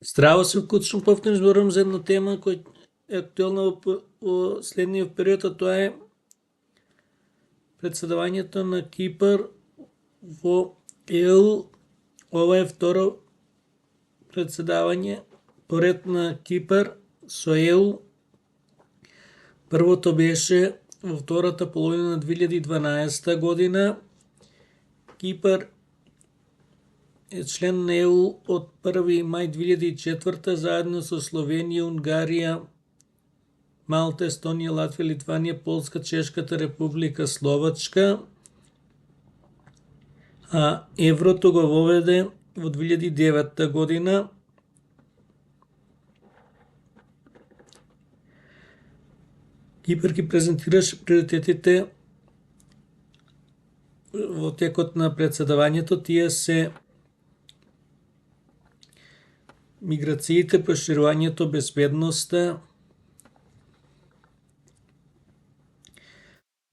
Здраво се, вклучно повторно зборувам за една тема која е актуелна во следниот период, а тоа е председавањето на Кипар во ЕУ. Ова е второ председавање поред на Кипар со ЕУ. Првото беше во втората половина на 2012 година. Кипар е член на ЕУ од 1. мај 2004 заедно со Словенија, Унгарија, Малта, Естонија, Латвија, Литванија, Полска, Чешката република, Словачка, а еврото го воведе во 2009 година. Кипар ги презентираше приоритетите во текот на председавањето. Тие се миграциите, проширувањето, безбедноста.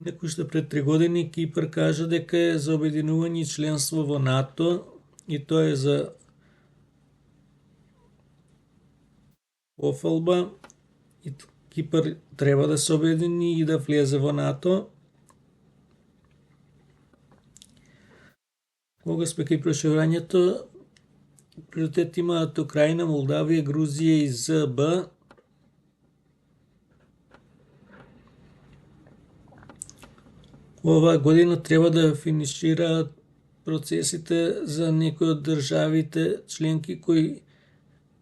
Некој што пред 3 години Кипар кажа дека е за обединување и членство во НАТО, и тоа е за пофалба, и Кипар треба да се обедини и да влезе во НАТО. Кога сме кај проширувањето, приоритет имаат Украина, Молдавија, Грузија и ЗБ. Оваа година треба да финишираат процесите за некои од државите членки кои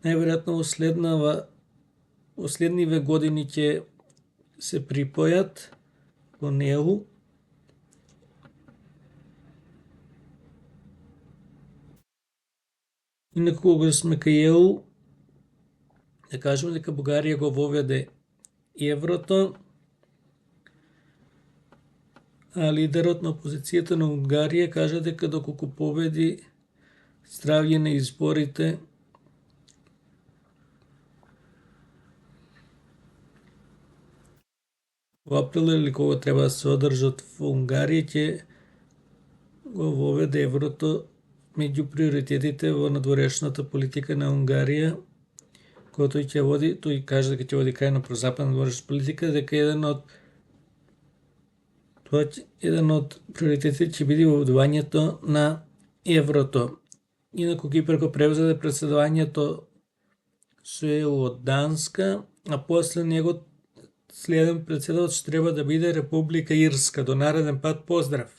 најверојатно во следниве години ќе се припојат во ЕУ. Инаку кога сме кај ЕУ, да кажеме дека Бугарија го воведе еврото, а лидерот на опозицијата на Унгарија кажа дека доколку победи здравје на изборите, во април или кога треба да се одржат во Унгарија, ќе го воведе еврото меѓу приоритетите во надворешната политика на Унгарија, која тој ќе води. Тој кажа дека ќе води крајно прозападна надворешна политика, дека еден од приоритетите ќе биде воведувањето на еврото. Инаку Кипар го превзеде председавањето со ЕУ од Данска, а после него следен председател ќе треба да биде Република Ирска. До нареден пат, поздрав!